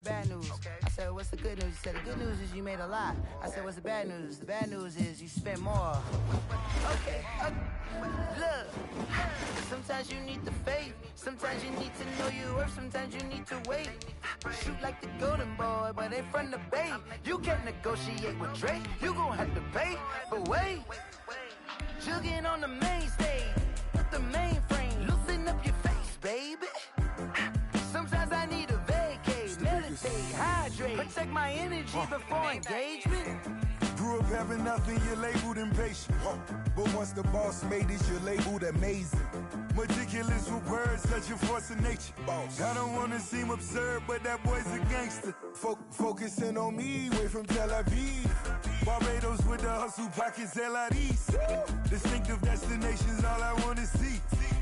Bad news. I said, what's the good news? He said, the good news is you made a lot. I said, what's the bad news? The bad news is you spent more. Okay. Look. Sometimes you need the faith. Sometimes you need to know your worth. Sometimes you need to wait. Shoot like the golden boy, but they from the bay. You can't negotiate with Drake. You gon' have to pay. But wait. Jugging on the main stage. With the mainframe. Loosen up your face, baby. Sometimes I need a vacate, meditate, hydrate, protect my energy before engagement. Grew up having nothing, you're labeled impatient. But once the boss made it, you're labeled amazing. Meticulous with words, such a force of nature. I don't wanna seem absurd, but that boy's a gangster. Focusing on me, way from Tel Aviv. Barbados with the hustle, pockets LIDs. Distinctive destinations, all I wanna see.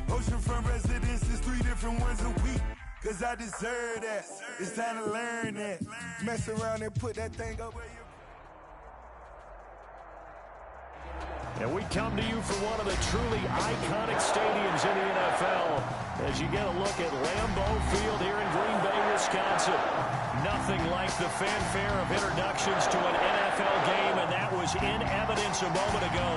Oceanfront residences, 3 different ones a week. Cause I deserve that. It's time to learn that. Mess around and put that thing up where you. And we come to you from one of the truly iconic stadiums in the NFL as you get a look at Lambeau Field here in Green Bay, Wisconsin. Nothing like the fanfare of introductions to an NFL game, and that was in evidence a moment ago.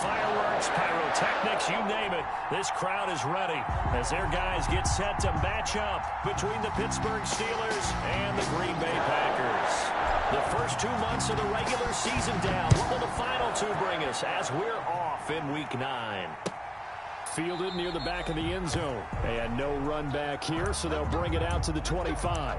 Fireworks, pyrotechnics, you name it. This crowd is ready as their guys get set to match up between the Pittsburgh Steelers and the Green Bay Packers. The first 2 months of the regular season down. What will the final 2 bring us as we're off in Week 9? Fielded near the back of the end zone. And no run back here, so they'll bring it out to the 25.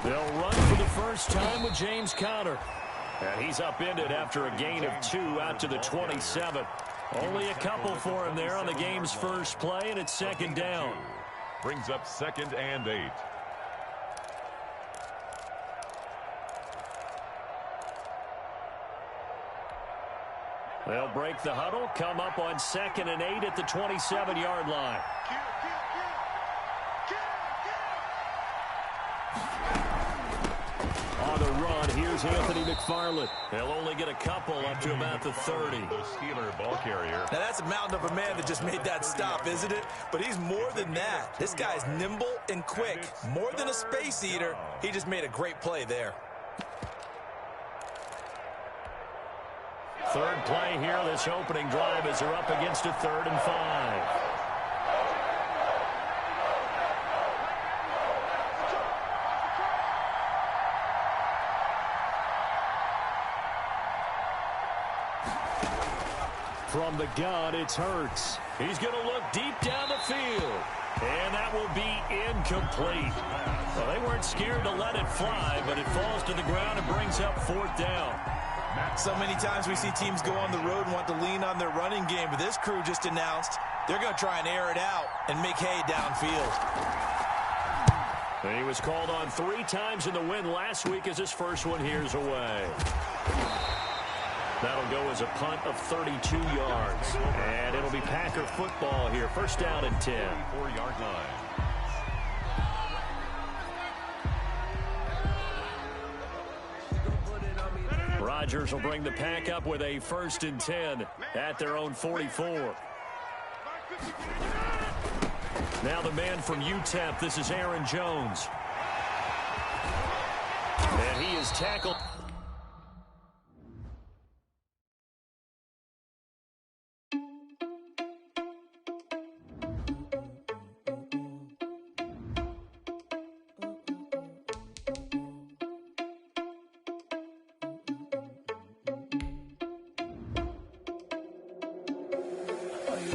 They'll run for the first time with James Conner. And he's upended after a gain of 2 out to the 27. Only a couple for him there on the game's first play, and it's second down. Brings up 2nd and 8. They'll break the huddle, come up on 2nd and 8 at the 27-yard line. On the run, here's Anthony McFarland. They'll only get a couple up to about the 30. The Steeler ball carrier. Now that's a mountain of a man that just made that stop, isn't it? But he's more than that. This guy's nimble and quick. More than a space eater. He just made a great play there. Third play here, this opening drive as they're up against a 3rd and 5. From the gun, it's Hurts. He's going to look deep down the field. And that will be incomplete. Well, they weren't scared to let it fly, but it falls to the ground and brings up 4th down. So many times we see teams go on the road and want to lean on their running game, but this crew just announced they're going to try and air it out and make hay downfield. And he was called on 3 times in the win last week as his first one here's away. That'll go as a punt of 32 yards. And it'll be Packer football here. First down and 10. 4-yard line. Rodgers will bring the Pack up with a 1st and 10 at their own 44. Now the man from UTEP, this is Aaron Jones. And he is tackled.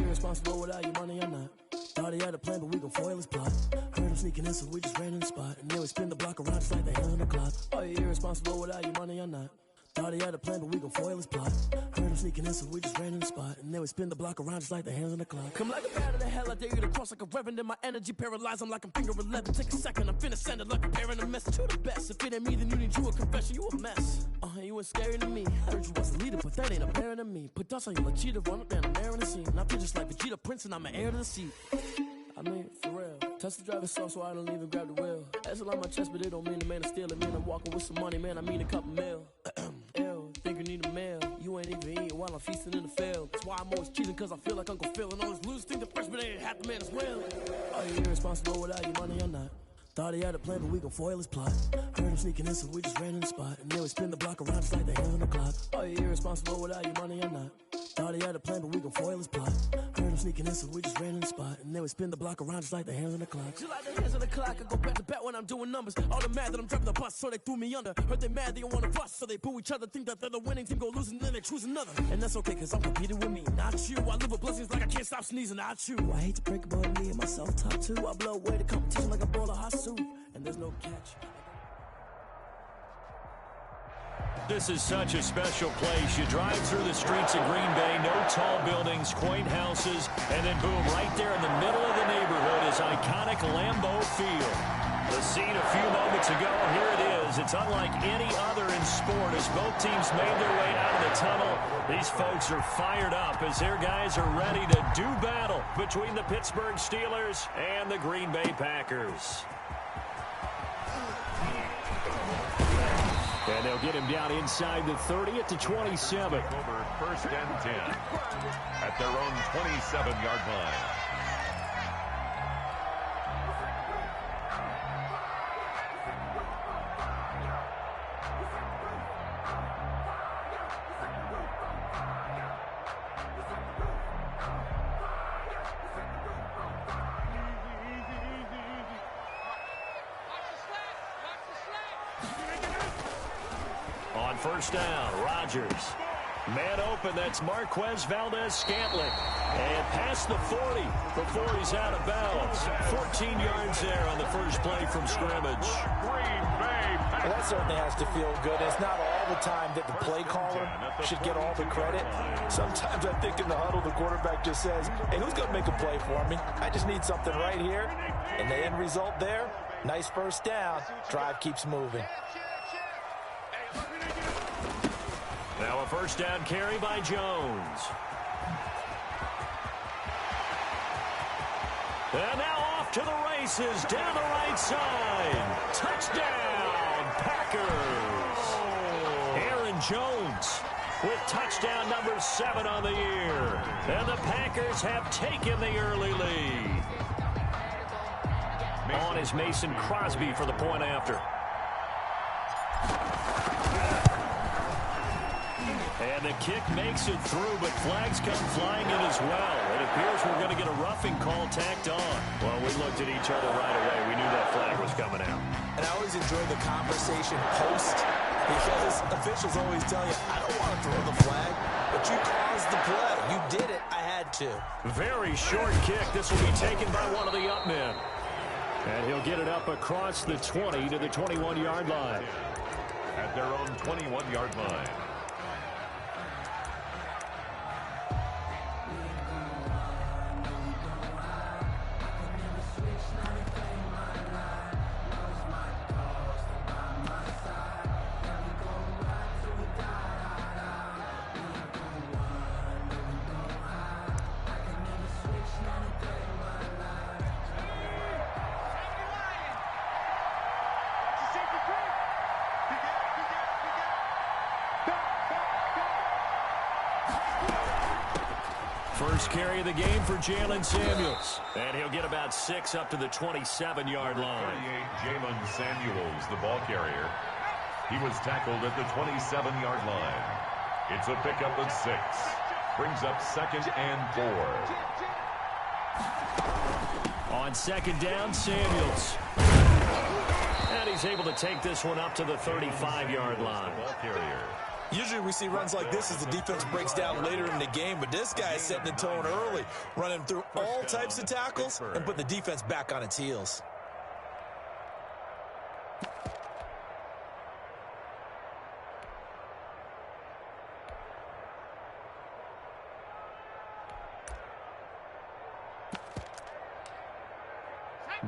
Responsible without your money or not. Thought he had a plan, but we gon' foil his plot. Heard him sneaking in, so we just ran in the spot. And then we spin the block around just like the hell in the clock. Are you irresponsible without your money or not? Thought he had a plan, but we gon' foil his plot. Heard him sneaking in, so we just ran in the spot. And then we spin the block around just like the hands on the clock. Come like a bat of the hell, I dare you to cross like a reverend. In my energy paralyzed, I'm like I'm finger 11. Take a second, I'm finna send it like a parent a message to the best. If it ain't me, then you need you a confession, you a mess. You ain't scary to me. Heard you was a leader, but that ain't apparent to me. Put dust on you like cheetah, run up down, I'm airing the scene. I feel just like Vegeta Prince, and I'm an heir to the seat. I mean, for real. Touch the driver's soft, so I don't even grab the wheel. That's a lot on my chest, but it don't mean the man to steal it. Man, I'm walking with some money, man, I mean a couple mil. Ew, think you need a meal. You ain't even eating while I'm feasting in the field. That's why I'm always cheating, cause I feel like Uncle Phil. And all those losers think the freshman ain't half the man as well. Are you irresponsible without your money or not? Thought he had a plan, but we gon' foil his plot. Heard him sneaking in, so we just ran in the spot. And then we spin the block around just like the hands on the clock. Are you irresponsible without your money or not? Thought he had a plan, but we gon' foil his plot. Heard him sneaking in, so we just ran in the spot. And then we spin the block around just like the hands on the clock. Just like the hands on the clock, I go back to back when I'm doing numbers. All the mad that I'm driving the bus, so they threw me under. Heard they mad, they don't wanna bust, so they boo each other. Think that they're the winning team, go losing, then they choose another. And that's okay, cause I'm competing with me, not you. I live with blessings like I can't stop sneezing, not you. I hate to break about me and myself top two. I blow away the competition like a bowl of hot soup. And there's no catch. This is such a special place. You drive through the streets of Green Bay, no tall buildings, quaint houses, and then boom, right there in the middle of the neighborhood is iconic Lambeau Field. The scene a few moments ago, here it is. It's unlike any other in sport as both teams made their way out of the tunnel. These folks are fired up as their guys are ready to do battle between the Pittsburgh Steelers and the Green Bay Packers. And they'll get him down inside the 30 at the 27. Over first and 10 at their own 27-yard line. On first down, Rodgers. Man open, that's Marquez Valdez-Scantling. And past the 40 before he's out of bounds. 14 yards there on the first play from scrimmage. Green Bay Packers. Well, that certainly has to feel good. It's not all the time that the play caller should get all the credit. Sometimes I think in the huddle, the quarterback just says, hey, who's going to make a play for me? I just need something right here. And the end result there, nice first down. Drive keeps moving. Now a first down carry by Jones. And now off to the races down the right side. Touchdown, Packers. Aaron Jones with touchdown number 7 on the year. And the Packers have taken the early lead. On is Mason Crosby for the point after. And the kick makes it through, but flags come flying in as well. It appears we're going to get a roughing call tacked on. Well, we looked at each other right away. We knew that flag was coming out. And I always enjoy the conversation post because officials always tell you, I don't want to throw the flag, but you caused the play. You did it. I had to. Very short kick. This will be taken by one of the up men. And he'll get it up across the 20 to the 21-yard line. At their own 21-yard line. First carry of the game for Jalen Samuels. And he'll get about 6 up to the 27-yard line. 38, Jalen Samuels, the ball carrier. He was tackled at the 27-yard line. It's a pickup of 6. Brings up 2nd and 4. On second down, Samuels. And he's able to take this one up to the 35-yard line. Ball carrier. Usually we see runs like this as the defense breaks down later in the game, but this guy is setting the tone early, running through all types of tackles and put the defense back on its heels.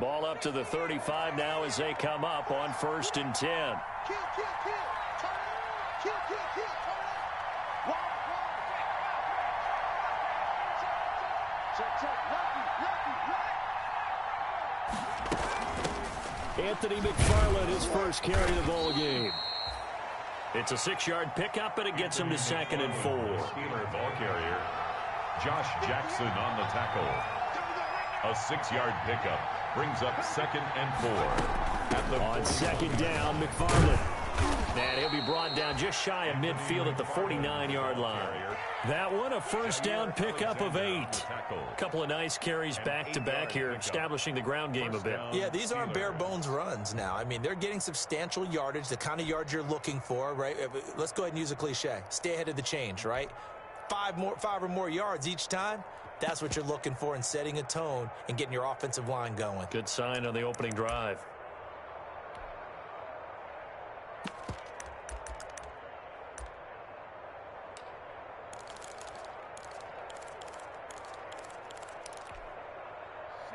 Ball up to the 35 now as they come up on 1st and 10. Anthony McFarland, his first carry of the ball game. It's a 6-yard pickup, and it gets him to 2nd and 4. Steeler ball carrier, Josh Jackson on the tackle. A 6-yard pickup brings up 2nd and 4. On 2nd down, McFarland. And he'll be brought down just shy of midfield at the 49-yard line. That one, a 1st down pickup of 8. A couple of nice carries back-to-back here, establishing the ground game a bit. Yeah, these aren't bare-bones runs now. I mean, they're getting substantial yardage, the kind of yards you're looking for, right? Let's go ahead and use a cliche. Stay ahead of the change, right? 5 or more yards each time. That's what you're looking for in setting a tone and getting your offensive line going. Good sign on the opening drive.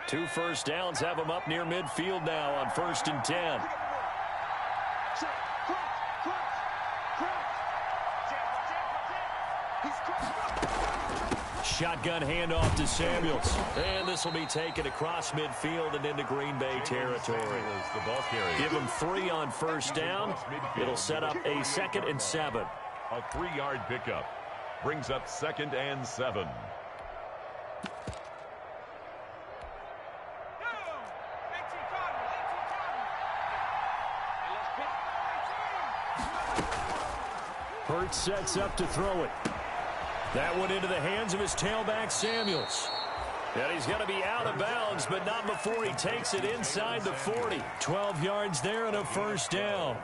Two 1st downs have them up near midfield now on 1st and 10. Shotgun handoff to Samuels. And this will be taken across midfield and into Green Bay territory. Give them 3 on 1st down. It'll set up a 2nd and 7. A 3-yard pickup brings up 2nd and 7. Hurts sets up to throw it. That one into the hands of his tailback, Samuels. And he's going to be out of bounds, but not before he takes it inside the 40. 12 yards there and a 1st down.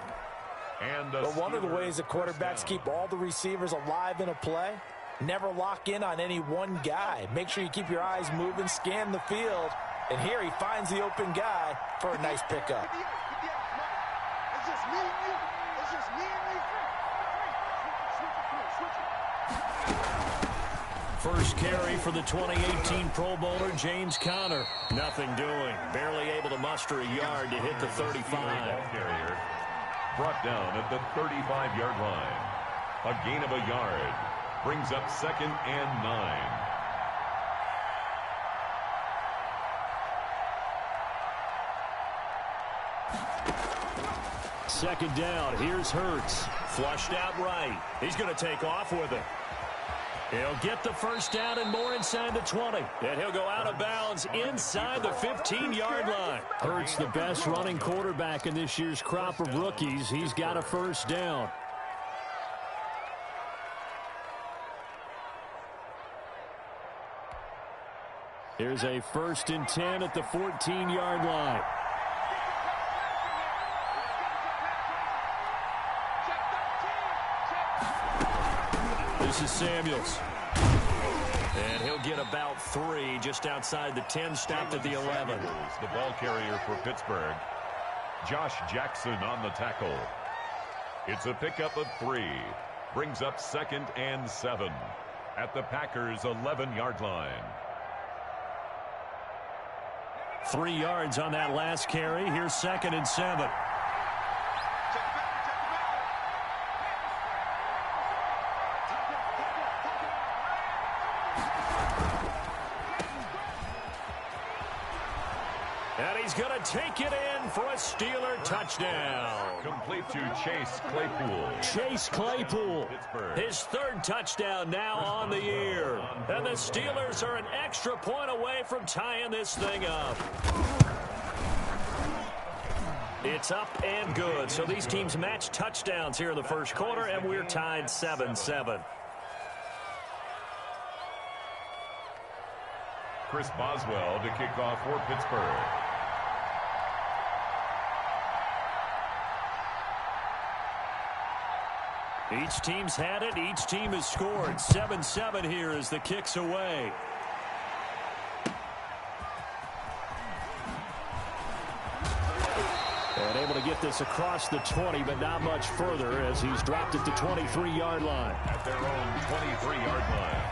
But one of the ways that quarterbacks keep all the receivers alive in a play, never lock in on any one guy. Make sure you keep your eyes moving, scan the field. And here he finds the open guy for a nice pickup. It's just me and you. It's just me and you. First carry for the 2018 Pro Bowler, James Conner. Nothing doing. Barely able to muster a yard to hit the 35. Carrier brought down at the 35-yard line. A gain of a yard brings up 2nd and 9. Second down. Here's Hurts. Flushed out right. He's going to take off with it. He'll get the 1st down and more inside the 20. And he'll go out of bounds inside the 15-yard line. Hurts, the best running quarterback in this year's crop of rookies. He's got a 1st down. Here's a 1st and 10 at the 14-yard line. This is Samuels. And he'll get about 3 just outside the 10, stopped at the 11. The ball carrier for Pittsburgh. Josh Jackson on the tackle. It's a pickup of 3. Brings up 2nd and 7 at the Packers' 11-yard line. 3 yards on that last carry. Here's 2nd and 7. And he's going to take it in for a Steeler touchdown. Complete to Chase Claypool. Chase Claypool, his 3rd touchdown now on the year. And the Steelers are an extra point away from tying this thing up. It's up and good. So these teams match touchdowns here in the first quarter, and we're tied 7-7. Chris Boswell to kick off for Pittsburgh. Each team's had it. Each team has scored. 7-7 here as the kick's away. And able to get this across the 20, but not much further as he's dropped it to 23-yard line. At their own 23-yard line.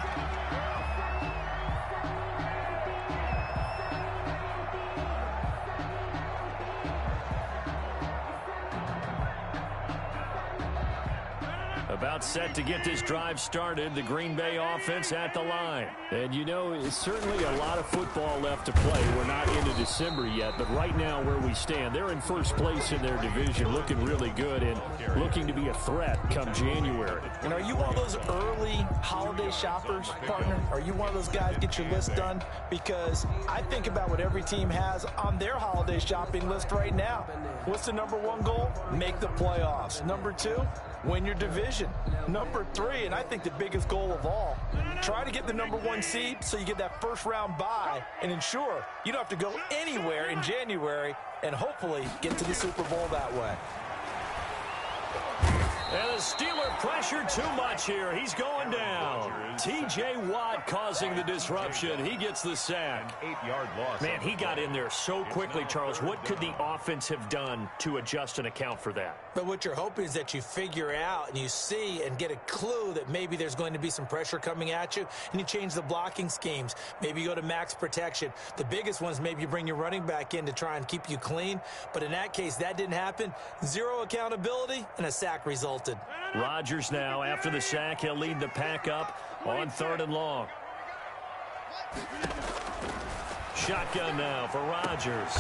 About set to get this drive started. The Green Bay offense at the line. And, you know, it's certainly a lot of football left to play. We're not into December yet, but right now where we stand, they're in first place in their division, looking really good and looking to be a threat come January. And are you one of those early holiday shoppers, partner? Are you one of those guys get your list done? Because I think about what every team has on their holiday shopping list right now. What's the number one goal? Make the playoffs. Number two, win your division. Number three, and I think the biggest goal of all, try to get the number one seed so you get that first round bye and ensure you don't have to go anywhere in January and hopefully get to the Super Bowl that way. And the Steeler pressure too much here. He's going down. T.J. Watt causing the disruption. He gets the sack. 8-yard loss. Man, he got in there so quickly, Charles. What could the offense have done to adjust and account for that? But what you're hoping is that you figure out and you see and get a clue that maybe there's going to be some pressure coming at you, and you change the blocking schemes. Maybe you go to max protection. The biggest ones, maybe you bring your running back in to try and keep you clean. But in that case, that didn't happen. Zero accountability, and a sack resulted. Rodgers now, after the sack, he'll lead the pack up on 3rd and long. Shotgun now for Rodgers.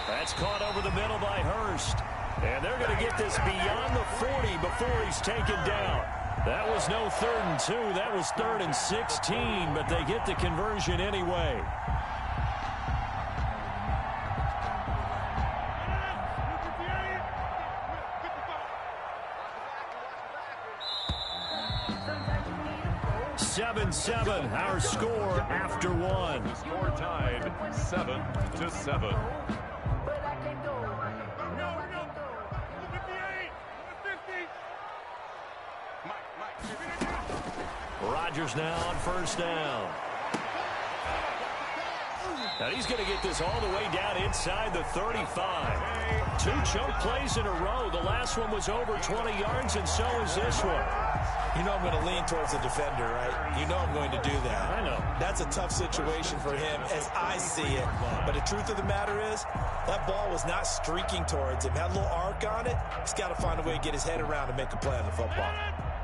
That's caught over the middle by Hurst. And they're going to get this beyond the 40 before he's taken down. That was no 3rd and 2. That was 3rd and 16, but they get the conversion anyway. Seven, our score after one. The score tied 7-7. Rodgers now on 1st down. Now he's going to get this all the way down inside the 35. 2 choke plays in a row. The last one was over 20 yards, and so is this one. You know I'm going to lean towards the defender, right? You know I'm going to do that. I know. That's a tough situation for him as I see it. But the truth of the matter is, that ball was not streaking towards him. Had a little arc on it. He's got to find a way to get his head around and make a play on the football.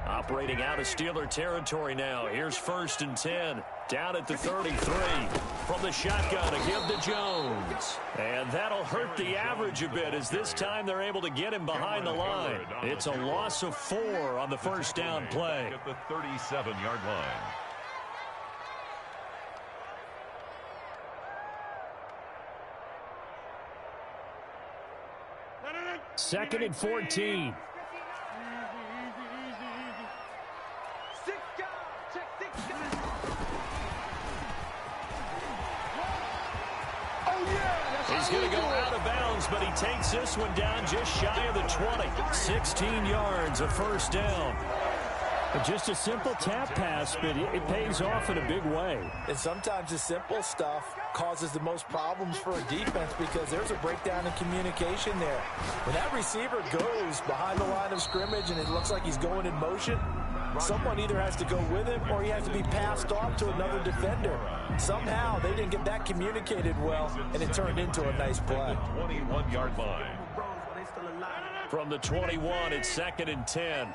Operating out of Steeler territory now. Here's 1st and 10. Down at the 33. From the shotgun to give to Jones. And that'll hurt the average a bit as this time they're able to get him behind the line. It's a loss of 4 on the 1st down play. At the 37-yard line. Second and 14. He's going to go out of bounds, but he takes this one down just shy of the 20. 16 yards, a 1st down. Just a simple tap pass, but it pays off in a big way. And sometimes the simple stuff causes the most problems for a defense because there's a breakdown in communication there. When that receiver goes behind the line of scrimmage and it looks like he's going in motion, someone either has to go with him or he has to be passed off to another defender. Somehow they didn't get that communicated well, and it turned into a nice play. 21-yard line. From the 21, it's 2nd and 10.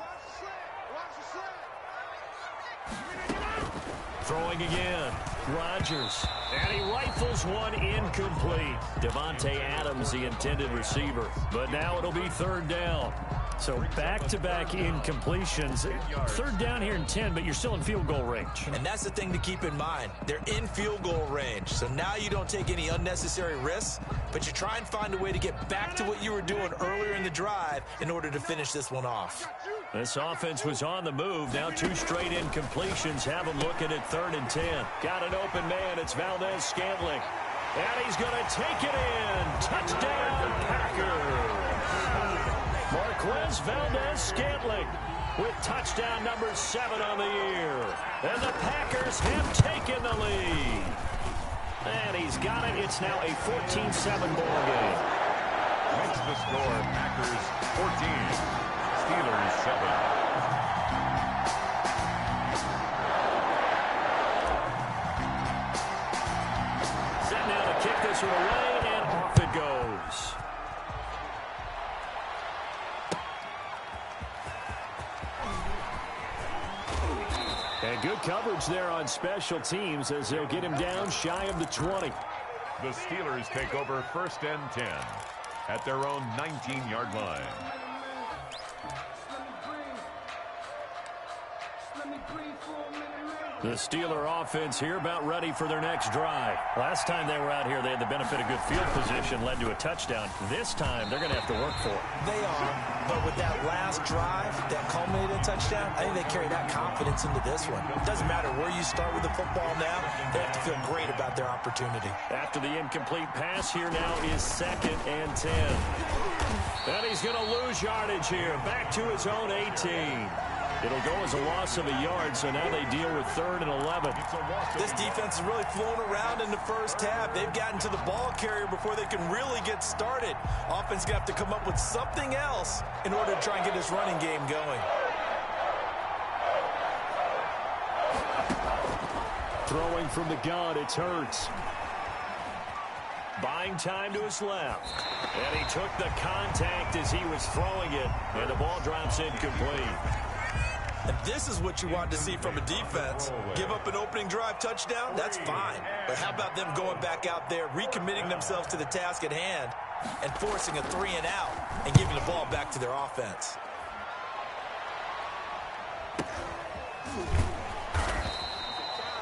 Throwing again. Rodgers. And he rifles one incomplete. Devontae Adams, the intended receiver. But now it'll be 3rd down. So back-to-back incompletions. 3rd down here in 10, but you're still in field goal range. And that's the thing to keep in mind. They're in field goal range. So now you don't take any unnecessary risks, but you try and find a way to get back to what you were doing earlier in the drive in order to finish this one off. This offense was on the move. Now 2 straight incompletions have them looking at 3rd and 10. Got an open man. It's Valdez-Scantling. And he's going to take it in. Touchdown, Packers. Marquez Valdez-Scantling with touchdown number 7 on the year. And the Packers have taken the lead. And he's got it. It's now a 14-7 ball game. Makes the score Packers 14. Steelers 7. Set now to kick this one away, and off it goes. And good coverage there on special teams as they'll get him down shy of the 20. The Steelers take over 1st and 10 at their own 19-yard line. The Steeler offense here about ready for their next drive. Last time they were out here, they had the benefit of good field position, led to a touchdown. This time, they're going to have to work for it. They are, but with that last drive that culminated in touchdown, I think they carry that confidence into this one. It doesn't matter where you start with the football now, they have to feel great about their opportunity. After the incomplete pass, here now is 2nd and 10. And he's going to lose yardage here, back to his own 18. It'll go as a loss of a yard, so now they deal with 3rd and 11. This defense is really flown around in the first half. They've gotten to the ball carrier before they can really get started. Offense going to have to come up with something else in order to try and get this running game going. Throwing from the gun, it's Hurts. Buying time to his left. And he took the contact as he was throwing it, and the ball drops incomplete. And this is what you want to see from a defense. Give up an opening drive touchdown, that's fine. But how about them going back out there, recommitting themselves to the task at hand, and forcing a 3 and out, and giving the ball back to their offense.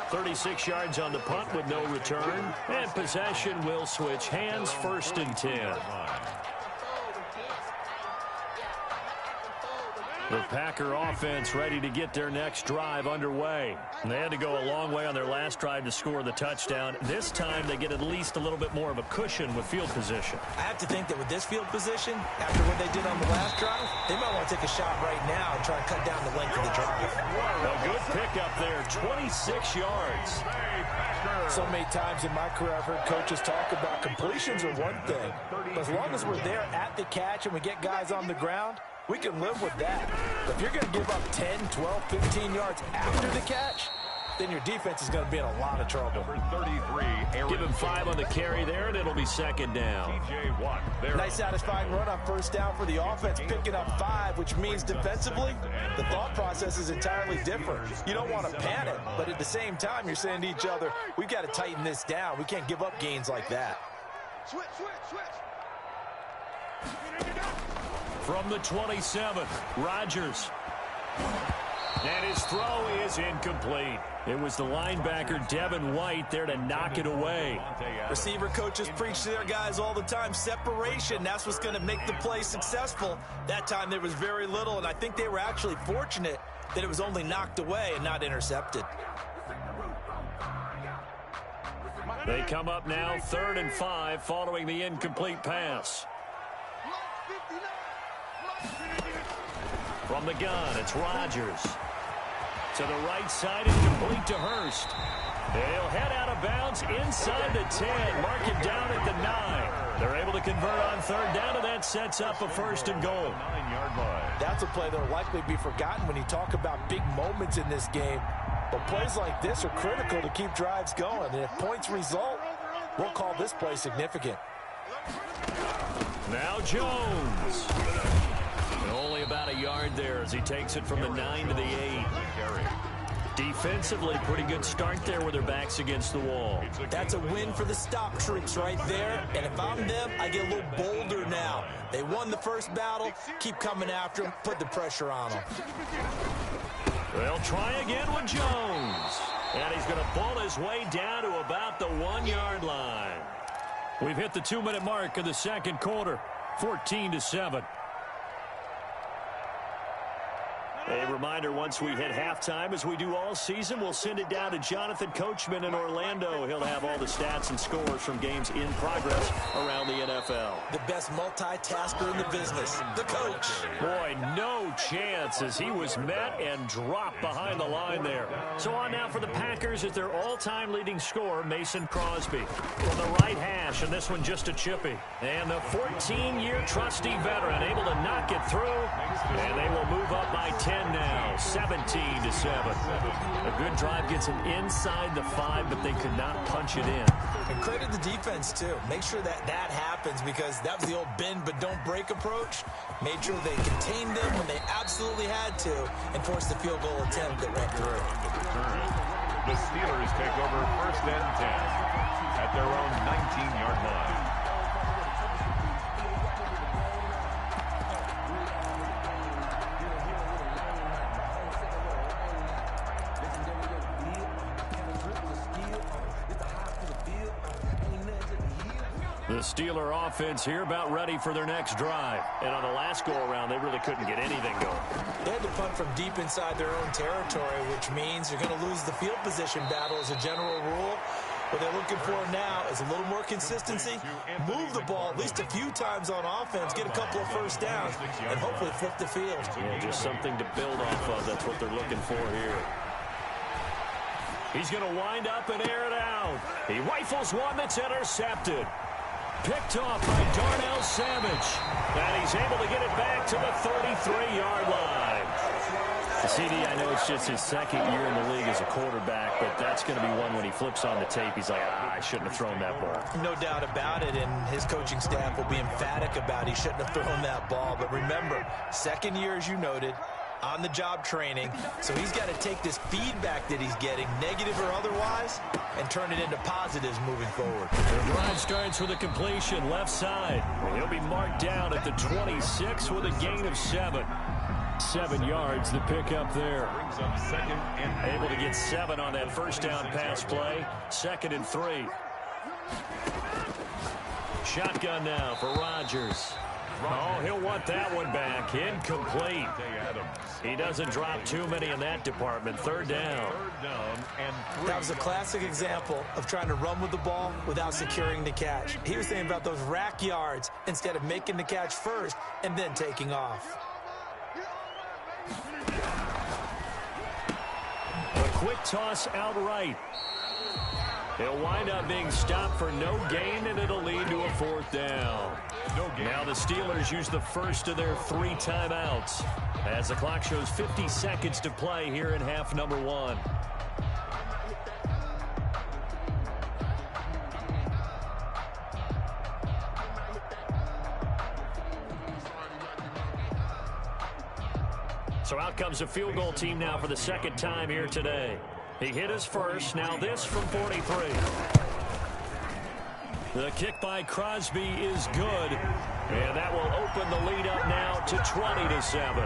.36 yards on the punt with no return. And possession will switch hands, 1st and 10. The Packer offense ready to get their next drive underway. And they had to go a long way on their last drive to score the touchdown. This time they get at least a little bit more of a cushion with field position. I have to think that with this field position, after what they did on the last drive, they might want to take a shot right now and try to cut down the length of the drive. A good pickup there, 26 yards. So many times in my career I've heard coaches talk about completions are one thing. But as long as we're there at the catch and we get guys on the ground, we can live with that. But if you're going to give up 10, 12, 15 yards after the catch, then your defense is going to be in a lot of trouble. Give him 5 on the carry there, and it'll be 2nd down. Nice satisfying run on 1st down for the offense, picking up 5, which means defensively, the thought process is entirely different. You don't want to panic, but at the same time, you're saying to each other, we've got to tighten this down. We can't give up gains like that. Switch. From the 27, Rodgers. And his throw is incomplete. It was the linebacker, Devin White, there to knock it away. Receiver coaches preach to their guys all the time. Separation, that's what's going to make the play successful. That time there was very little, and I think they were actually fortunate that it was only knocked away and not intercepted. They come up now 3rd and 5 following the incomplete pass. From the gun, it's Rodgers. To the right side, incomplete to Hurst. They'll head out of bounds inside the 10. Mark it down at the 9. They're able to convert on 3rd down, and that sets up a 1st and goal. 9-yard line. That's a play that will likely be forgotten when you talk about big moments in this game. But plays like this are critical to keep drives going. And if points result, we'll call this play significant. Now Jones. And only about a yard there as he takes it from the 9 to the 8. Defensively, pretty good start there with their backs against the wall. That's a win for the stop troops right there. And if I'm them, I get a little bolder now. They won the first battle. Keep coming after them. Put the pressure on them. They'll try again with Jones. And he's going to ball his way down to about the 1-yard line. We've hit the 2-minute mark of the second quarter. 14-7. A reminder, once we hit halftime, as we do all season, we'll send it down to Jonathan Coachman in Orlando. He'll have all the stats and scores from games in progress around the NFL. The best multitasker in the business, the coach. Boy, no chance as he was met and dropped behind the line there. So on now for the Packers is their all-time leading scorer, Mason Crosby. From the right hash, and this one just a chippy. And the 14-year trusty veteran able to knock it through, and they will move up by 10 extend now, 17-7. A good drive gets them inside the 5, but they could not punch it in. And credit the defense, too. Make sure that happens, because that was the old bend but don't break approach. Made sure they contained them when they absolutely had to and forced the field goal attempt that went through. The Steelers take over 1st and 10 at their own 19-yard line. The Steeler offense here about ready for their next drive. And on the last go-around, they really couldn't get anything going. They had to punt from deep inside their own territory, which means you're going to lose the field position battle as a general rule. What they're looking for now is a little more consistency, move the ball at least a few times on offense, get a couple of first downs, and hopefully flip the field. Yeah, just something to build off of. That's what they're looking for here. He's going to wind up and air it out. He rifles one that's intercepted. Picked off by Darnell Savage. And he's able to get it back to the 33-yard line. CD, I know it's just his second year in the league as a quarterback, but that's going to be one when he flips on the tape, he's like, I shouldn't have thrown that ball. No doubt about it, and his coaching staff will be emphatic about he shouldn't have thrown that ball. But remember, second year, as you noted, on-the-job training, so he's got to take this feedback that he's getting, negative or otherwise, and turn it into positives moving forward. The drive starts with a completion left side. He'll be marked down at the 26 with a gain of 7. 7 yards, the pickup there. Brings up 2nd and able to get 7 on that first down pass play. 2nd and 3. Shotgun now for Rodgers. Oh, he'll want that one back. Incomplete. He doesn't drop too many in that department. 3rd down. And 3. That was a classic example of trying to run with the ball without securing the catch. He was thinking about those rack yards instead of making the catch first and then taking off. A quick toss outright. He'll wind up being stopped for no gain, and it'll lead to a 4th down. Now the Steelers use the first of their 3 timeouts as the clock shows 50 seconds to play here in half number 1. So out comes a field goal team now for the 2nd time here today. He hit his first, now this from 43. The kick by Crosby is good, and that will open the lead up now to 20-7.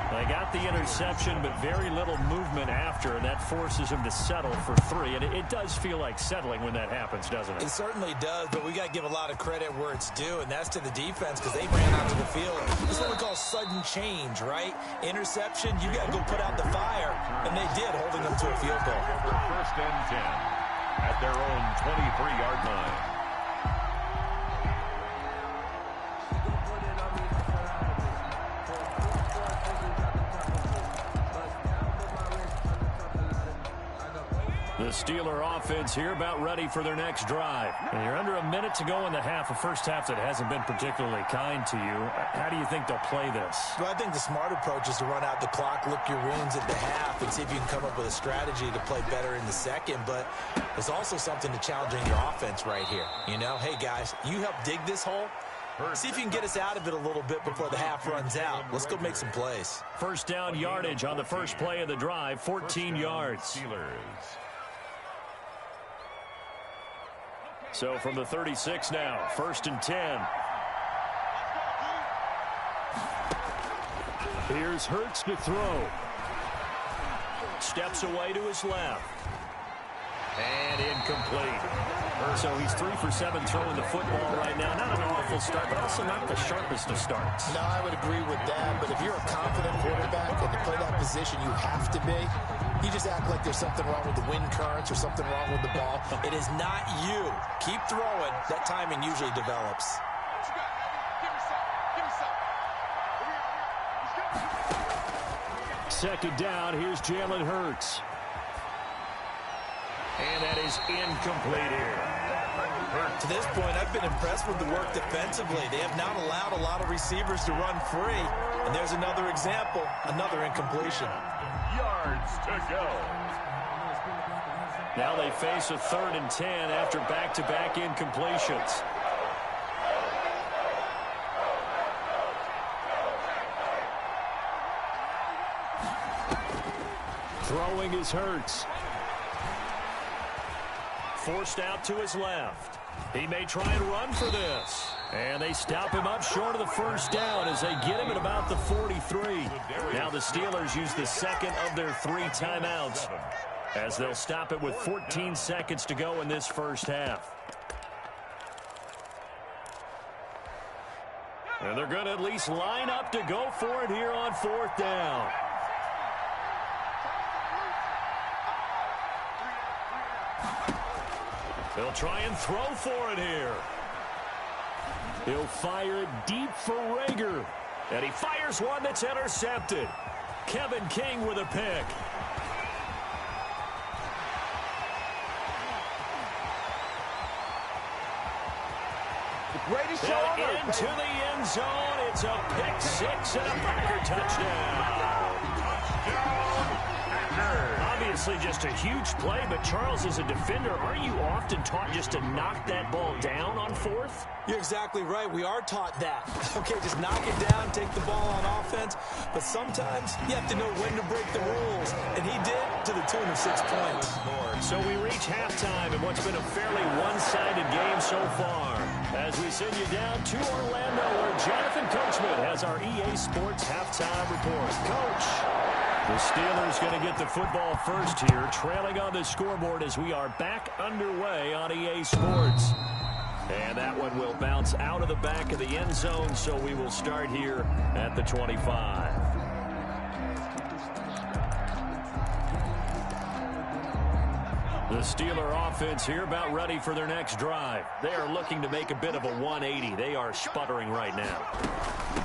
They got the interception, but very little movement after, and that forces him to settle for 3. And it does feel like settling when that happens, doesn't it? It certainly does, but we got to give a lot of credit where it's due, and that's to the defense, because they ran out to the field. This is what we call sudden change, right? Interception, you got to go put out the fire, and they did, holding them to a field goal. 1st and 10 at their own 23-yard line. The Steeler offense here about ready for their next drive. And you're under a minute to go in the half, a first half that hasn't been particularly kind to you. How do you think they'll play this? Well, I think the smart approach is to run out the clock, lick your wounds at the half, and see if you can come up with a strategy to play better in the second. But there's also something to challenging your offense right here. You know, hey, guys, you help dig this hole. See if you can get us out of it a little bit before the half runs out. Let's go make some plays. First down yardage on the first play of the drive, 14 yards. Steelers. So from the 36 now, 1st and 10. Here's Hurts to throw. Steps away to his left. And incomplete. So he's 3 for 7 throwing the football right now. Not an awful start, but also not the sharpest of starts. No, I would agree with that. But if you're a confident quarterback and to play that position, you have to be. You just act like there's something wrong with the wind currents or something wrong with the ball. It is not you. Keep throwing. That timing usually develops. Second down, here's Jalen Hurts. And that is incomplete here. To this point, I've been impressed with the work defensively. They have not allowed a lot of receivers to run free. And there's another example, another incompletion. Yards to go. Now they face a 3rd and 10 after back-to-back incompletions. Throwing is Hurts. Forced out to his left. He may try and run for this. And they stop him up short of the first down as they get him at about the 43. Now the Steelers use the second of their 3 timeouts as they'll stop it with 14 seconds to go in this first half. And they're going to at least line up to go for it here on 4th down. They'll try and throw for it here. He'll fire it deep for Rager. And he fires one that's intercepted. Kevin King with a pick. Into the end zone. It's a pick 6 and a Packer touchdown. Obviously just a huge play, but Charles, as a defender, are you often taught just to knock that ball down on 4th? You're exactly right. We are taught that. Okay, just knock it down, take the ball on offense. But sometimes you have to know when to break the rules. And he did to the tune of 6 points. So we reach halftime in what's been a fairly one-sided game so far. As we send you down to Orlando, where Jonathan Coachman has our EA Sports halftime report. Coach, the Steelers going to get the football first here, trailing on the scoreboard as we are back underway on EA Sports. And that one will bounce out of the back of the end zone, so we will start here at the 25. The Steeler offense here about ready for their next drive. They are looking to make a bit of a 180. They are sputtering right now.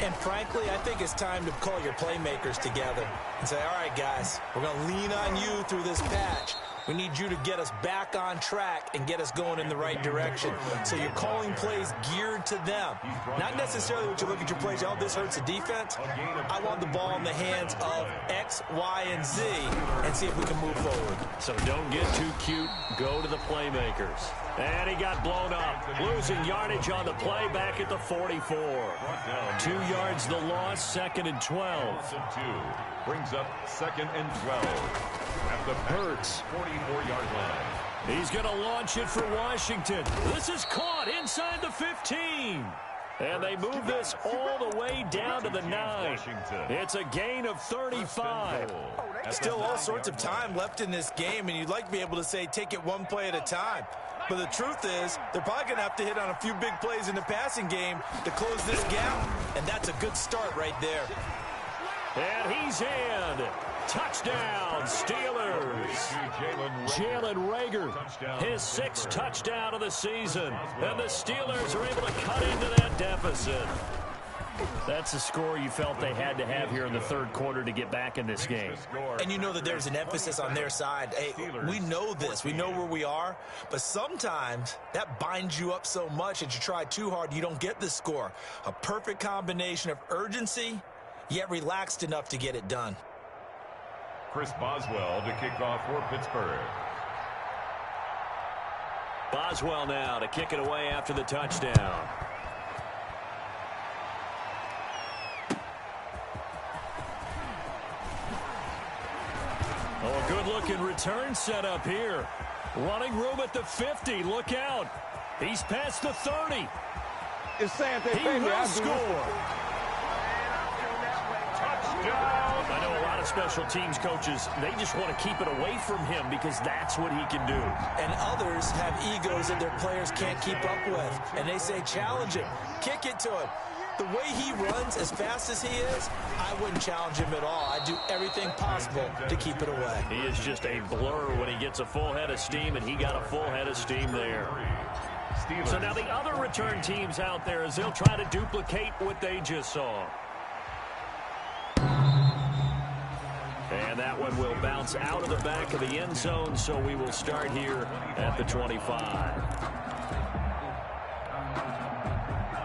And frankly, I think it's time to call your playmakers together and say, all right, guys, we're going to lean on you through this patch. We need you to get us back on track and get us going in the right direction. So you're calling plays geared to them. Not necessarily what you look at your plays, oh, this hurts the defense. I want the ball in the hands of X, Y, and Z and see if we can move forward. So don't get too cute. Go to the playmakers. And he got blown up. Losing yardage on the play back at the 44. 2 yards the loss, 2nd and 12. Brings up 2nd and 12. At the Hurts. 44-yard line. He's going to launch it for Washington. This is caught inside the 15. And they move this all the way down to the 9. It's a gain of 35. Still all sorts of time left in this game, and you'd like to be able to say take it one play at a time. But the truth is, they're probably going to have to hit on a few big plays in the passing game to close this gap, and that's a good start right there. And he's in. Touchdown, Steelers. Jalen Rager, his 6th touchdown of the season. And the Steelers are able to cut into that deficit. That's a score you felt they had to have here in the 3rd quarter to get back in this game. And you know that there's an emphasis on their side. Hey, we know this. We know where we are. But sometimes that binds you up so much that you try too hard, you don't get the score. A perfect combination of urgency, yet relaxed enough to get it done. Chris Boswell to kick off for Pittsburgh. Boswell now to kick it away after the touchdown. Oh, a good-looking return set up here. Running room at the 50. Look out. He's past the 30. He will score. I know a lot of special teams coaches, they just want to keep it away from him because that's what he can do. And others have egos that their players can't keep up with. And they say, challenge him, kick it to him. The way he runs as fast as he is, I wouldn't challenge him at all. I'd do everything possible to keep it away. He is just a blur when he gets a full head of steam, and he got a full head of steam there. So now the other return teams out there, as they'll try to duplicate what they just saw. And that one will bounce out of the back of the end zone, so we will start here at the 25.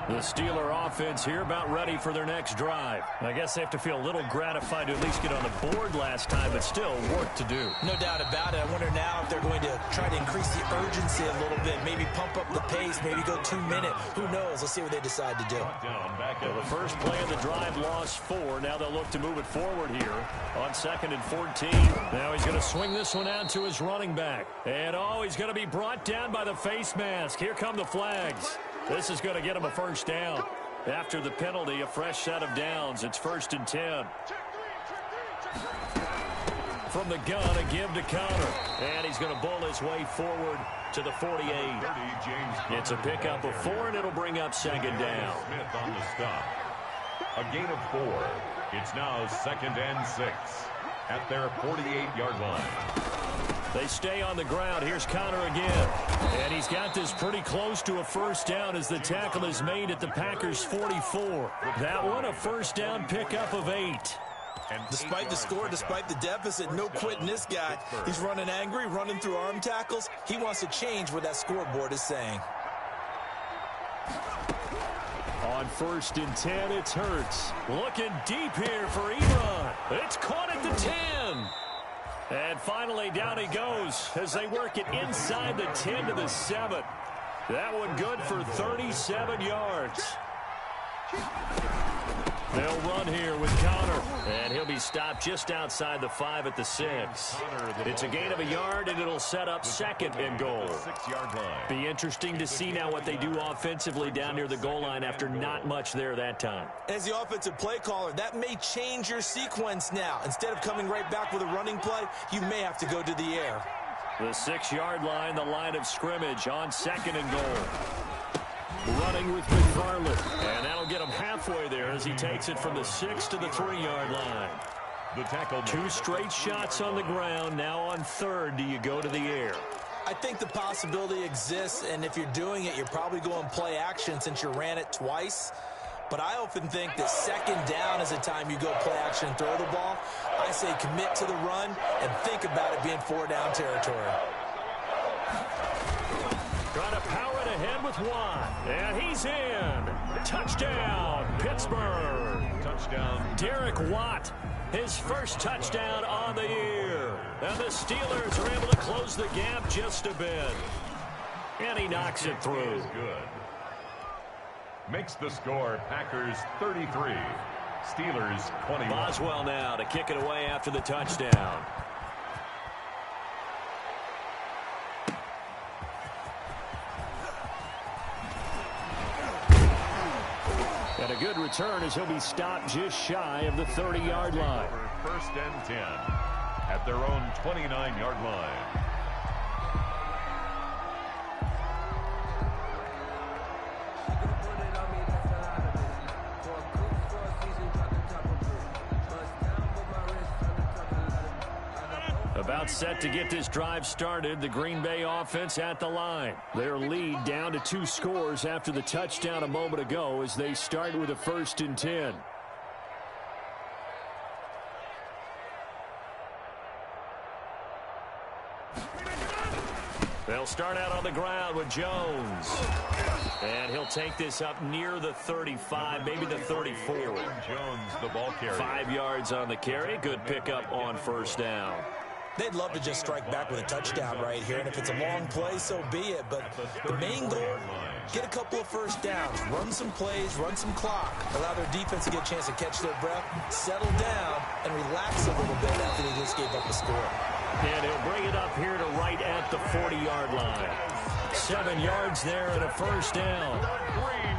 The Steeler offense here about ready for their next drive. I guess they have to feel a little gratified to at least get on the board last time, but still work to do. No doubt about it. I wonder now if they're going to try to increase the urgency a little bit, maybe pump up the pace, maybe go 2 minute. Who knows? Let's see what they decide to do. Well, the first play of the drive lost 4. Now they'll look to move it forward here on 2nd and 14. Now he's going to swing this one out to his running back. And, he's going to be brought down by the face mask. Here come the flags. This is going to get him a first down. After the penalty, a fresh set of downs. It's 1st and 10. From the gun, a give to Connor. And he's going to bull his way forward to the 48. It's a pickup of 4, and it'll bring up 2nd down. Smith on the stop. A gain of 4. It's now 2nd and 6 at their 48-yard line. They stay on the ground. Here's Connor again. And he's got this pretty close to a first down as the tackle is made at the Packers' 44. That one, a first down pickup of 8. And despite the score, despite the deficit, no quitting this guy. He's running angry, running through arm tackles. He wants to change what that scoreboard is saying. On 1st and 10, it's Hurts. Looking deep here for Ebron. It's caught at the 10. And finally, down he goes as they work it inside the 10 to the 7. That one good for 37 yards. They'll run here with Connor, and he'll be stopped just outside the 5 at the 6. It's a gain of a yard, and it'll set up 2nd and goal. 6-yard line. Be interesting to see now what they do offensively down near the goal line after not much there that time. As the offensive play caller, that may change your sequence now. Instead of coming right back with a running play, you may have to go to the air. The 6-yard line, the line of scrimmage on 2nd and goal. Running with McFarland, and that'll get him halfway there as he takes it from the 6 to the 3-yard line. The tackle. 2 straight shots on the ground. Now on 3rd, do you go to the air? I think the possibility exists, and if you're doing it, you're probably going play action since you ran it twice. But I often think that 2nd down is the time you go play action and throw the ball. I say commit to the run and think about it being 4-down territory. Trying to power it ahead with Watt. And he's in. Touchdown, Pittsburgh. Touchdown. Derek Watt, his first touchdown on the year. And the Steelers are able to close the gap just a bit. And he knocks it through. Good. Makes the score Packers 33. Steelers 21. Boswell now to kick it away after the touchdown. And a good return as he'll be stopped just shy of the 30-yard line. 1st and 10 at their own 29-yard line. About set to get this drive started, the Green Bay offense at the line. Their lead down to 2 scores after the touchdown a moment ago as they start with a 1st and 10. They'll start out on the ground with Jones. And he'll take this up near the 35, maybe the 34. Jones, the ball carrier. 5 yards on the carry. Good pickup on 1st down. They'd love to just strike back with a touchdown right here, and if it's a long play, so be it. But the main goal, get a couple of 1st downs, run some plays, run some clock, allow their defense to get a chance to catch their breath, settle down, and relax a little bit after they just gave up a score. And he'll bring it up here to right at the 40-yard line. 7 yards there and a 1st down.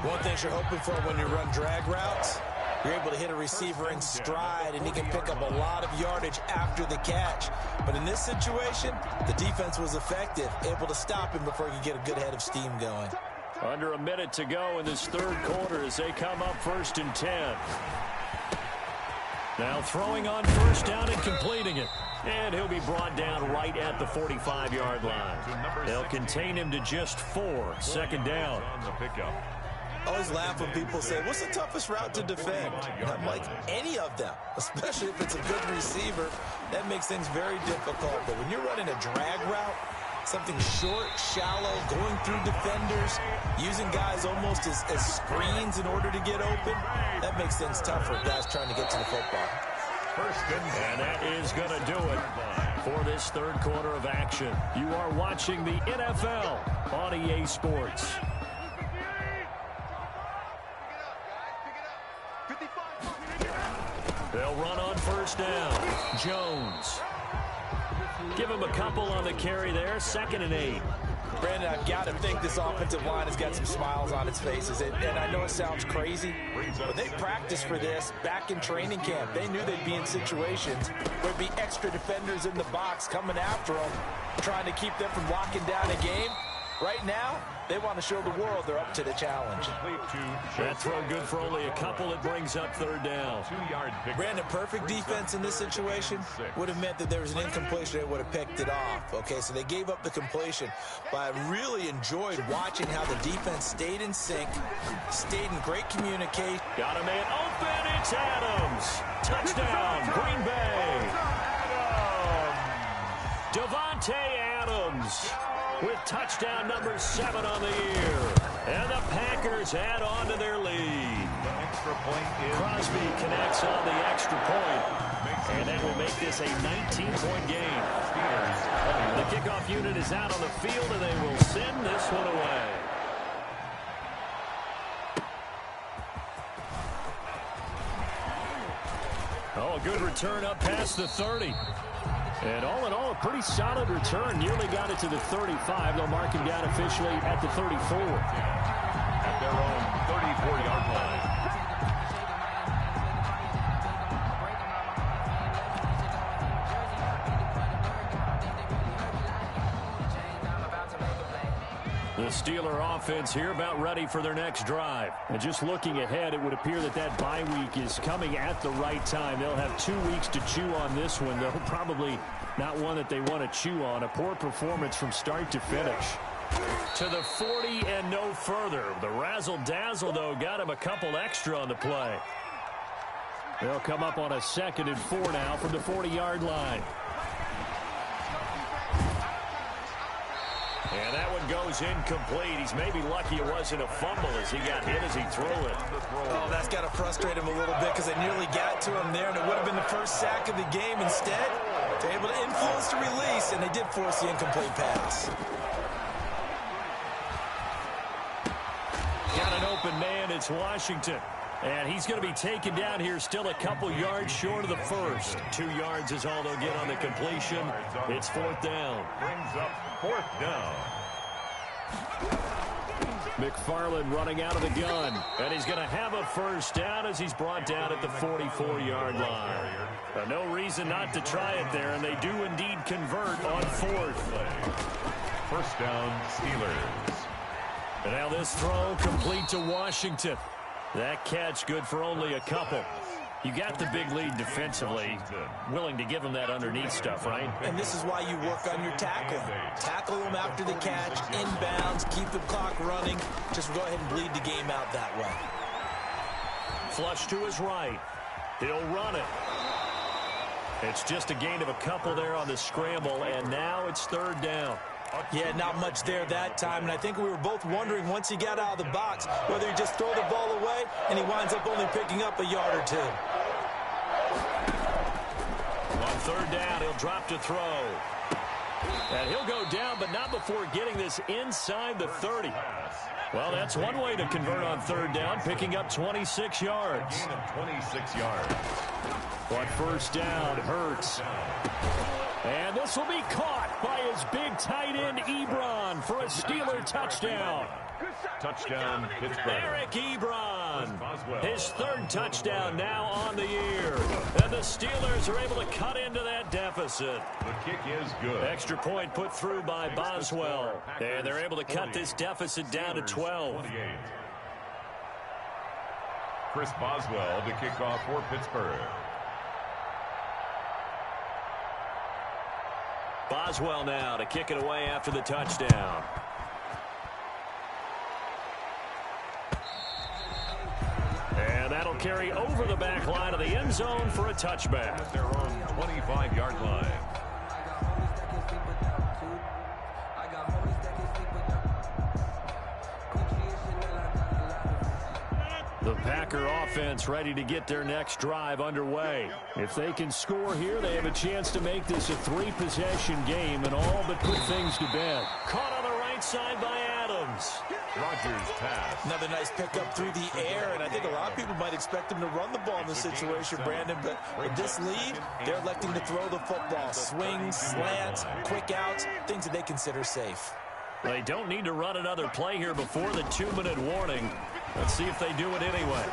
One thing you're hoping for when you run drag routes, you're able to hit a receiver in stride, and he can pick up a lot of yardage after the catch. But in this situation, the defense was effective, able to stop him before he could get a good head of steam going. Under a minute to go in this 3rd quarter as they come up 1st and 10. Now throwing on 1st down and completing it. And he'll be brought down right at the 45-yard line. They'll contain him to just 4. 2nd down. On the pickup. I always laugh when people say, what's the toughest route to defend? And I'm like, any of them, especially if it's a good receiver. That makes things very difficult. But when you're running a drag route, Something short, shallow, going through defenders, using guys almost as screens in order to get open. That makes things tough for guys trying to get to the football. And that is going to do it for this third quarter of action. You are watching the NFL on EA Sports. They'll run on first down. Jones. Give him a couple on the carry there. 2nd and 8. Brandon, I've got to think this offensive line has got some smiles on its faces. And I know it sounds crazy, but they practiced for this back in training camp. They knew they'd be in situations where there'd be extra defenders in the box coming after them, trying to keep them from locking down a game. Right now, they want to show the world they're up to the challenge. That throw good for only a couple. It brings up 3rd down. Brandon, perfect defense in this situation would have meant that there was an incompletion. They would have picked it off. Okay, so they gave up the completion. But I really enjoyed watching how the defense stayed in sync, stayed in great communication. Got a man open. It's Adams. Touchdown, Green Bay. Devontae Adams with touchdown number 7 on the year. And the Packers add on to their lead. Crosby connects on the extra point. And that will make this a 19-point game. The kickoff unit is out on the field, and they will send this one away. Oh, a good return up past the 30. And all in all, a pretty solid return. Nearly got it to the 35. They'll mark him down officially at the 34. At their own 34-yard line. The Steeler offense here about ready for their next drive. And just looking ahead, it would appear that that bye week is coming at the right time. They'll have 2 weeks to chew on this one, though probably not one that they want to chew on. A poor performance from start to finish. To the 40 and no further. The razzle-dazzle, though, got him a couple extra on the play. They'll come up on a 2nd and 4 now from the 40-yard line. And that one goes incomplete. He's maybe lucky it wasn't a fumble as he got hit as he threw it. Oh, that's got to frustrate him a little bit because they nearly got to him there, and it would have been the first sack of the game. Instead, they're able to influence the release, and they did force the incomplete pass. Got an open man. It's Washington. And he's going to be taken down here still a couple yards short of the first. 2 yards is all they'll get on the completion. It's 4th down. Brings up 4th down. McFarland running out of the gun. And he's going to have a first down as he's brought down at the 44-yard line. No reason not to try it there, and they do indeed convert on 4th. First down, Steelers. And now this throw complete to Washington. That catch good for only a couple. You got the big lead defensively. Willing to give them that underneath stuff, right? And this is why you work on your tackling. Tackle them after the catch, inbounds, keep the clock running. Just go ahead and bleed the game out that way. Flush to his right. He'll run it. It's just a gain of a couple there on the scramble, and now it's 3rd down. Yeah, not much there that time, and I think we were both wondering once he got out of the box whether he just throw the ball away and he winds up only picking up a yard or 2. On 3rd down, he'll drop to throw. And he'll go down, but not before getting this inside the 30. Well, that's one way to convert on 3rd down, picking up 26 yards. Gain of 26 yards. On 1st down, Hurts. And this will be caught by his big tight end, Ebron, for a Steeler touchdown. Touchdown, Pittsburgh. Eric Ebron, his 3rd touchdown now on the year. And the Steelers are able to cut into that deficit. The kick is good. Extra point put through by Boswell. And they're able to cut this deficit down to 12. Chris Boswell to kick off for Pittsburgh. Boswell now to kick it away after the touchdown. And that'll carry over the back line of the end zone for a touchback. At their own 25-yard line. Packer offense ready to get their next drive underway. If they can score here, they have a chance to make this a 3-possession game and all but put things to bed. Caught on the right side by Adams. Rodgers pass. Another nice pickup through the air, and I think a lot of people might expect him to run the ball in this situation, Brandon, but with this lead, they're electing to throw the football. Swings, slants, quick outs, things that they consider safe. They don't need to run another play here before the 2-minute warning. Let's see if they do it anyway.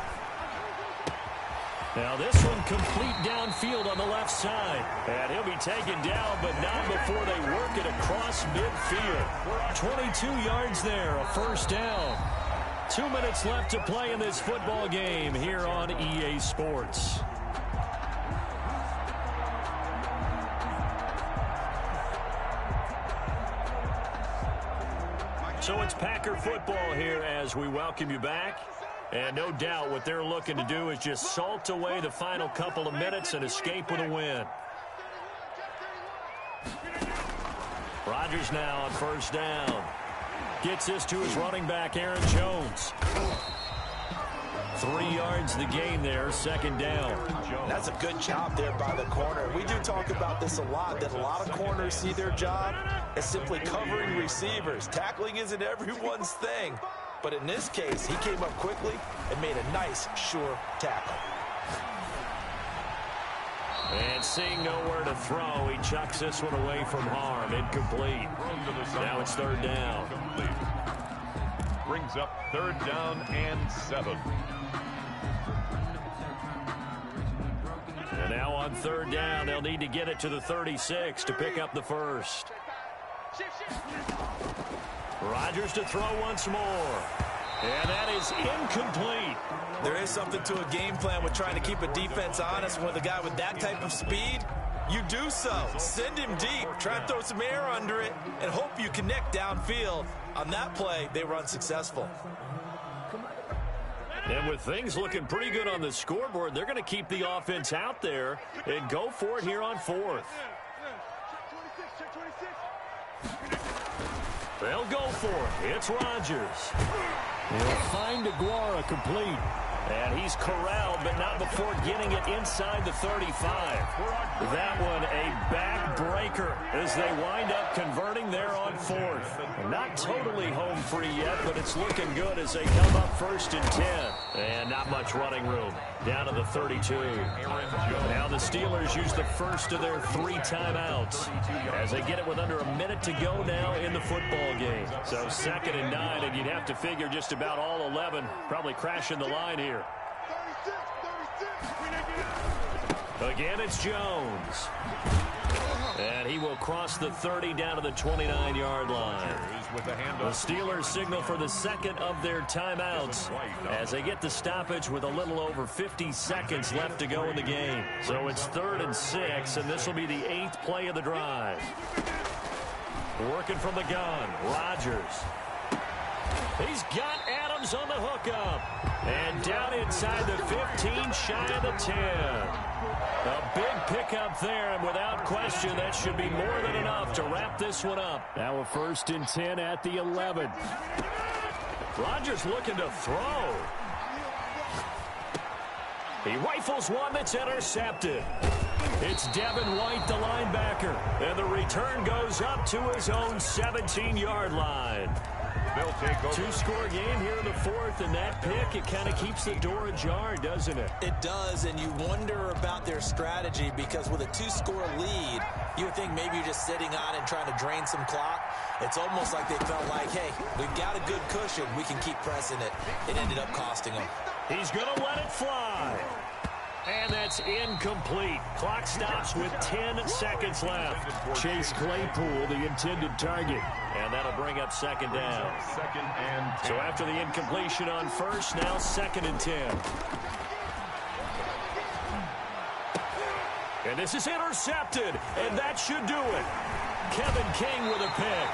Now this one complete downfield on the left side. And he'll be taken down, but not before they work it across midfield. 22 yards there, a first down. 2 minutes left to play in this football game here on EA Sports. So it's Packer football here as we welcome you back. And no doubt what they're looking to do is just salt away the final couple of minutes and escape with a win. Rodgers now on first down. Gets this to his running back, Aaron Jones. 3 yards the gain there, second down. That's a good job there by the corner. We do talk about this a lot, that a lot of corners see their job as simply covering receivers. Tackling isn't everyone's thing. But in this case, he came up quickly and made a nice, sure tackle. And seeing nowhere to throw, he chucks this one away from harm. Incomplete. Now it's third down. Brings up third down and 7. And now on third down, they'll need to get it to the 36 to pick up the first. Rodgers to throw once more. And that is incomplete. There is something to a game plan with trying to keep a defense honest. With a guy with that type of speed, you do so. Send him deep. Try and throw some air under it and hope you connect downfield. On that play, they were unsuccessful. And with things looking pretty good on the scoreboard, they're going to keep the offense out there and go for it here on fourth. They'll go for it. It's Rodgers. He'll find Aguara complete. And he's corralled, but not before getting it inside the 35. That one a backbreaker as they wind up converting there on fourth. Not totally home free yet, but it's looking good as they come up first and 10. And not much running room. Down to the 32. Now the Steelers use the first of their 3 timeouts as they get it with under a minute to go now in the football game. So 2nd and 9, and you'd have to figure just about all 11 probably crashing the line here. Again, it's Jones. And he will cross the 30 down to the 29-yard line. The Steelers signal for the second of their timeouts as they get the stoppage with a little over 50 seconds left to go in the game. So it's 3rd and 6, and this will be the 8th play of the drive. Working from the gun, Rodgers. He's got Adams on the hookup. And down inside the 15, shy of the 10. A big pickup there, and without question, that should be more than enough to wrap this one up. Now a 1st and 10 at the 11. Rodgers looking to throw. He rifles one that's intercepted. It's Devin White, the linebacker. And the return goes up to his own 17-yard line. They'll take over. 2-score game here in the 4th, and that pick, it kind of keeps the door ajar, doesn't it? It does, and you wonder about their strategy because with a 2-score lead, you would think maybe you're just sitting on and trying to drain some clock. It's almost like they felt like, hey, we've got a good cushion. We can keep pressing it. It ended up costing them. He's going to let it fly. And that's incomplete. Clock stops with 10 seconds left. Chase Claypool, the intended target. And that'll bring up 2nd down. 2nd and 10. So after the incompletion on first, now 2nd and 10. And this is intercepted. And that should do it. Kevin King with a pick.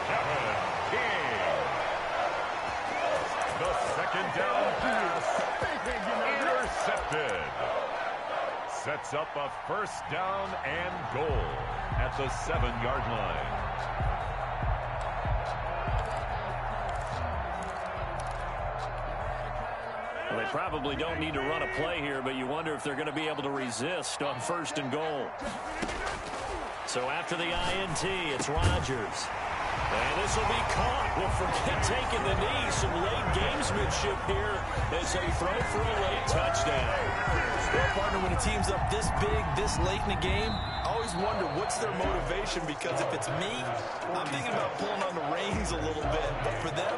Kevin King. The 2nd down pass. Intercepted. Sets up a 1st down and goal at the 7-yard line. They probably don't need to run a play here, but you wonder if they're going to be able to resist on 1st and goal. So after the INT, it's Rodgers. And this will be caught. Well, forget taking the knee. Some late gamesmanship here as they throw for a late touchdown. Well, partner, when a team's up this big, this late in the game, I always wonder what's their motivation, because if it's me, I'm thinking about pulling on the reins a little bit. But for them,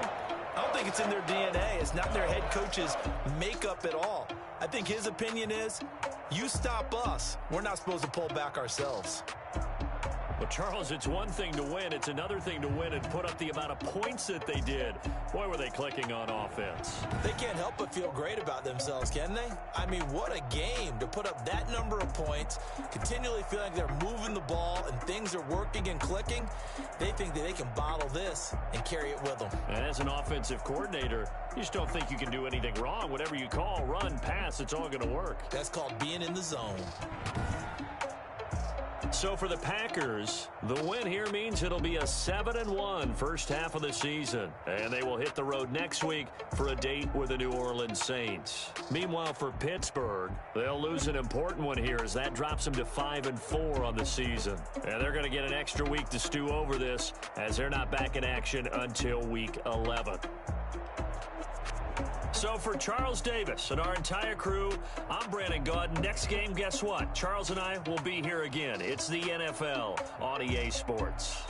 I don't think it's in their DNA. It's not their head coach's makeup at all. I think his opinion is, you stop us, we're not supposed to pull back ourselves. Well, Charles, it's one thing to win. It's another thing to win and put up the amount of points that they did. Boy, were they clicking on offense. They can't help but feel great about themselves, can they? I mean, what a game to put up that number of points, continually feel like they're moving the ball and things are working and clicking. They think that they can bottle this and carry it with them. And as an offensive coordinator, you just don't think you can do anything wrong. Whatever you call, run, pass, it's all going to work. That's called being in the zone. So for the Packers, the win here means it'll be a 7-1 first half of the season. And they will hit the road next week for a date with the New Orleans Saints. Meanwhile, for Pittsburgh, they'll lose an important one here as that drops them to 5-4 on the season. And they're going to get an extra week to stew over this as they're not back in action until week 11. So for Charles Davis and our entire crew, I'm Brandon Gaudin. Next game, guess what? Charles and I will be here again. It's the NFL on EA Sports.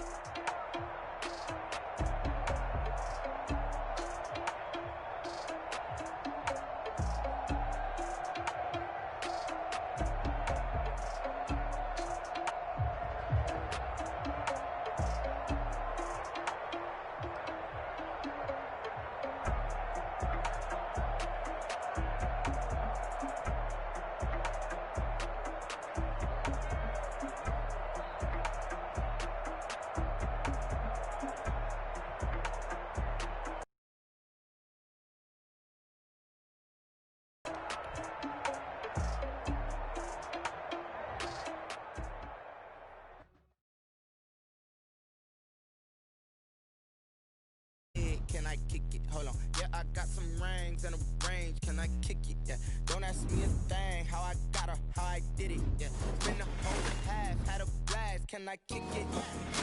Can I kick it? Hold on. Yeah, I got some rings and a range. Can I kick it? Yeah. Don't ask me a thing. How I got her, how I did it. Yeah. Spin the whole half, had a blast. Can I kick it?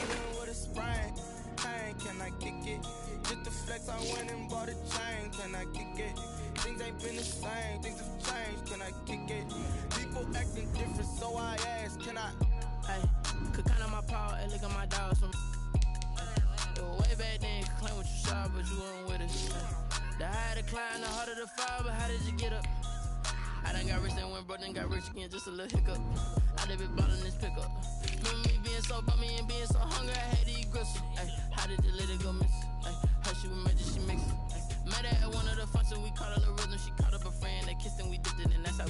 Even with a sprain. Pain. Can I kick it? Just the flex, I went and bought a chain. Can I kick it? Things ain't been the same. Things have changed. Can I kick it? People acting different, so I ask. Can I? Hey, could count on my power, and look at my dogs from. Way back then, you could claim what you saw, but you weren't with us. The higher the climb, the harder the fall, but how did you get up? I done got rich, then went broke, then got rich again, just a little hiccup. I done been ballin' this pickup. Remember me being so bummy and being so hungry, I had to eat gristle. Ay, how did the lady go miss? Ay, how she was magic, she mixed. Met her at one of the functions, we caught a little rhythm, she caught up a friend, they kissed and we dipped it, and that's how